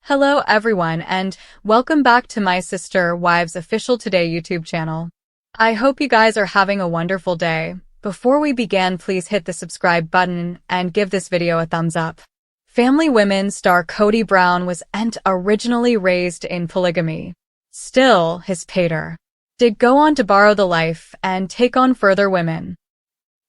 Hello everyone and welcome back to my sister Wives Official Today YouTube channel. I hope you guys are having a wonderful day. Before we begin, please hit the subscribe button and give this video a thumbs up. Family Women star Kody Brown was originally raised in polygamy. Still, his pater did go on to borrow the life and take on further women.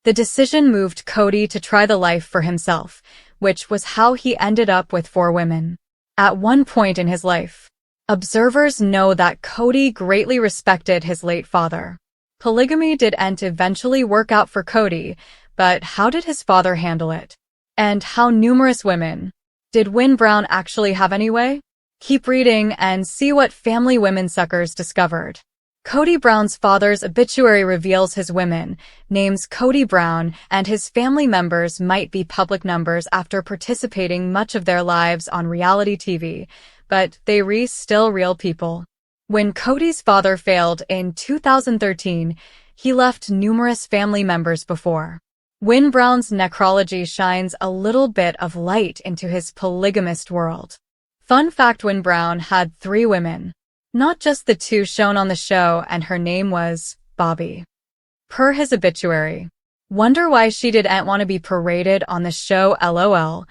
The decision moved Kody to try the life for himself, which was how he ended up with 4 women. At one point in his life, observers know that Kody greatly respected his late father. Polygamy did eventually work out for Kody, but how did his father handle it? And how numerous women did Win Brown actually have anyway? Keep reading and see what Family Women suckers discovered. Kody Brown's father's obituary reveals his women, names Kody Brown, and his family members might be public numbers after participating much of their lives on reality TV, but they still real people. When Kody's father failed in 2013, he left numerous family members before. Win Brown's necrology shines a little bit of light into his polygamist world. Fun fact: Win Brown had 3 women. Not just the 2 shown on the show, and her name was Bobby. Per his obituary. Wonder why she didn't want to be paraded on the show, lol.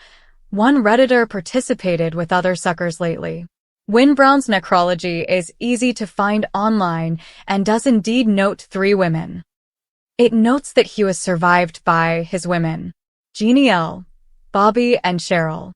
One Redditor participated with other suckers lately. Win Brown's necrology is easy to find online and does indeed note 3 women. It notes that he was survived by his women, Jeannie L, Bobby, and Cheryl.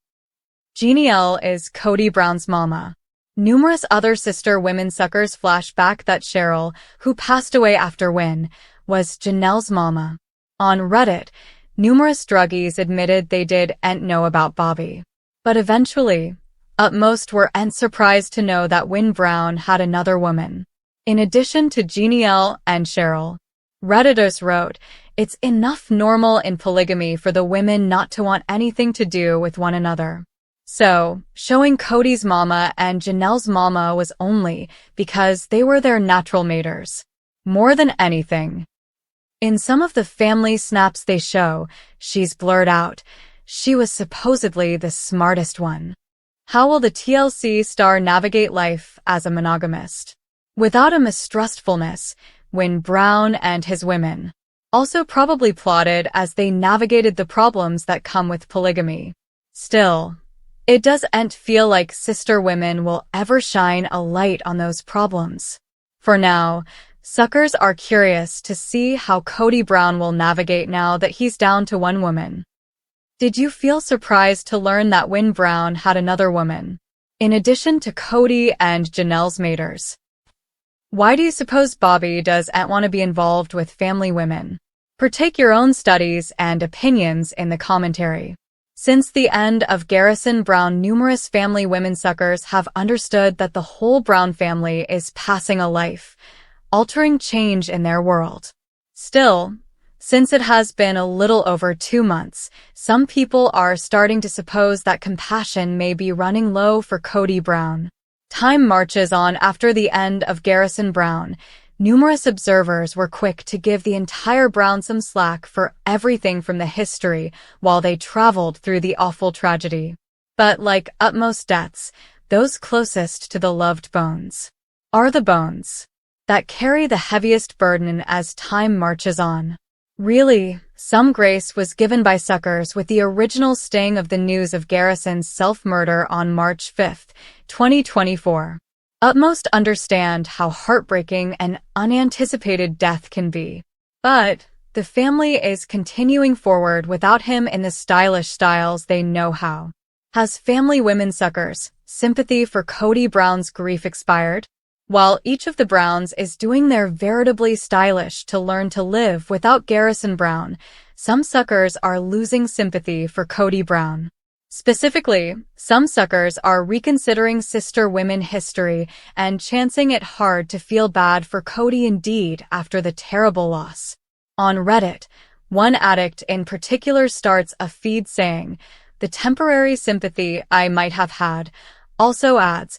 Jeannie L is Kody Brown's mama. Numerous other sister women suckers flash back that Cheryl, who passed away after Win, was Janelle's mama. On Reddit, numerous druggies admitted they didn't know about Bobby. But eventually, most were surprised to know that Win Brown had another woman. In addition to Jeannie L and Cheryl, Redditors wrote, "It's enough normal in polygamy for the women not to want anything to do with one another." So, showing Kody's mama and Janelle's mama was only because they were their natural maters. More than anything. In some of the family snaps they show, she's blurred out. She was supposedly the smartest one. How will the TLC star navigate life as a monogamist? Without a mistrustfulness, Win Brown and his women also probably plotted as they navigated the problems that come with polygamy. Still, it doesn't feel like sister women will ever shine a light on those problems. For now, suckers are curious to see how Kody Brown will navigate now that he's down to 1 woman. Did you feel surprised to learn that Win Brown had another woman, in addition to Kody and Janelle's maters? Why do you suppose Bobby doesn't want to be involved with family women? Partake your own studies and opinions in the commentary. Since the end of Garrison Brown, numerous family women suckers have understood that the whole Brown family is passing a life-altering change in their world. Still, since it has been a little over 2 months, some people are starting to suppose that compassion may be running low for Kody Brown. Time marches on after the end of Garrison Brown. Numerous observers were quick to give the entire Brown some slack for everything from the history while they traveled through the awful tragedy. But like utmost deaths, those closest to the loved bones are the bones that carry the heaviest burden as time marches on. Really, some grace was given by suckers with the original sting of the news of Garrison's self-murder on March 5, 2024. Utmost understand how heartbreaking an unanticipated death can be. But the family is continuing forward without him in the stylish styles they know how. Has Family Women suckers' sympathy for Kody Brown's grief expired? While each of the Browns is doing their veritably stylish to learn to live without Garrison Brown, some suckers are losing sympathy for Kody Brown. Specifically, some suckers are reconsidering sister women history and chancing it hard to feel bad for Kody indeed after the terrible loss. On Reddit, one addict in particular starts a feed saying, "The temporary sympathy I might have had," also adds,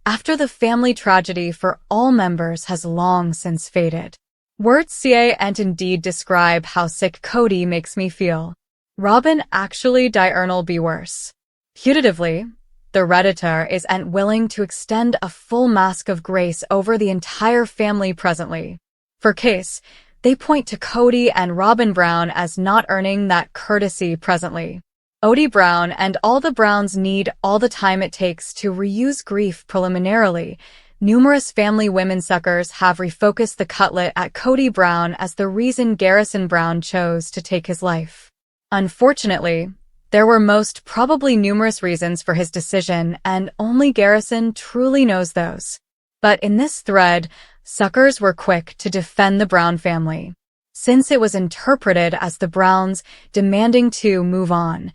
"After the family tragedy for all members has long since faded. Words can't indeed describe how sick Kody makes me feel. Robin actually diurnal be worse. Putatively, the Redditor isn't willing to extend a full mask of grace over the entire family presently. For case, they point to Kody and Robin Brown as not earning that courtesy presently. Kody Brown and all the Browns need all the time it takes to reuse grief preliminarily. Numerous family women suckers have refocused the cutlet at Kody Brown as the reason Garrison Brown chose to take his life. Unfortunately, there were most probably numerous reasons for his decision, and only Garrison truly knows those. But in this thread, suckers were quick to defend the Brown family, since it was interpreted as the Browns demanding to move on.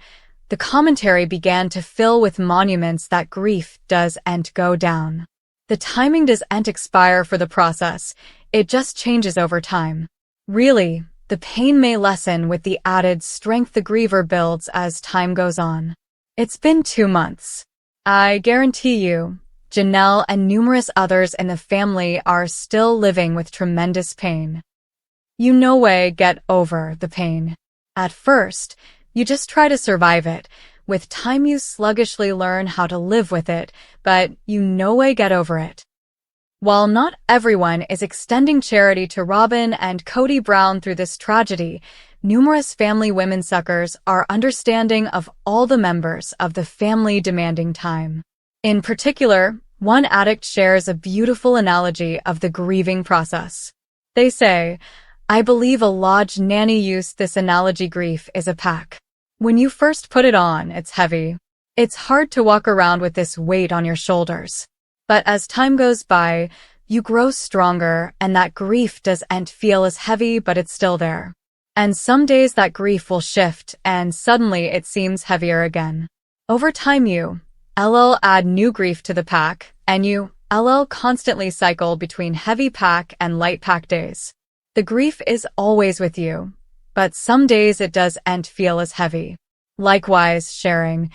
The commentary began to fill with monuments that grief doesn't go down. The timing doesn't expire for the process, it just changes over time. Really, the pain may lessen with the added strength the griever builds as time goes on. It's been 2 months. I guarantee you, Janelle and numerous others in the family are still living with tremendous pain. You no way get over the pain. At first, you just try to survive it. With time you sluggishly learn how to live with it, but you no way get over it. While not everyone is extending charity to Robin and Kody Brown through this tragedy, numerous family women suckers are understanding of all the members of the family demanding time. In particular, one addict shares a beautiful analogy of the grieving process. They say, "I believe a lodge nanny used this analogy: grief is a pack. When you first put it on, it's heavy. It's hard to walk around with this weight on your shoulders. But as time goes by, you grow stronger, and that grief doesn't feel as heavy, but it's still there. And some days that grief will shift, and suddenly it seems heavier again. Over time you add new grief to the pack, and you constantly cycle between heavy pack and light pack days. The grief is always with you, but some days it doesn't feel as heavy." Likewise, sharing,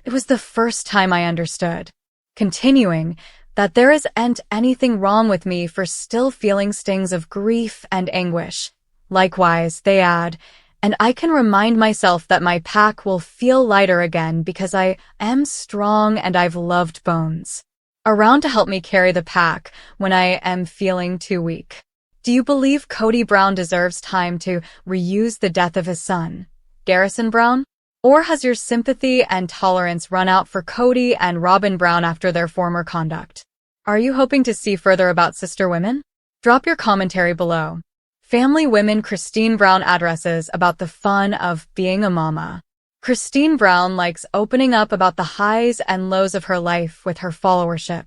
"It was the first time I understood." Continuing, "that there isn't anything wrong with me for still feeling stings of grief and anguish." Likewise, they add, "and I can remind myself that my pack will feel lighter again because I am strong and I've loved bones around to help me carry the pack when I am feeling too weak." Do you believe Kody Brown deserves time to reuse the death of his son, Garrison Brown? Or has your sympathy and tolerance run out for Kody and Robin Brown after their former conduct? Are you hoping to see further about sister women? Drop your commentary below. Family women Christine Brown addresses about the fun of being a mama. Christine Brown likes opening up about the highs and lows of her life with her followership.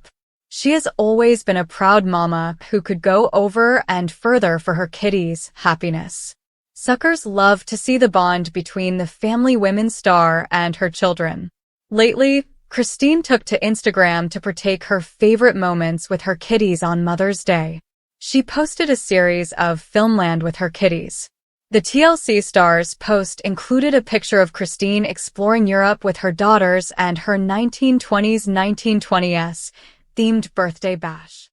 She has always been a proud mama who could go over and further for her kiddies' happiness. Suckers love to see the bond between the family women star and her children. Lately, Christine took to Instagram to partake her favorite moments with her kiddies on Mother's Day. She posted a series of Filmland with her kiddies. The TLC star's post included a picture of Christine exploring Europe with her daughters and her 1920s 1920s themed birthday bash.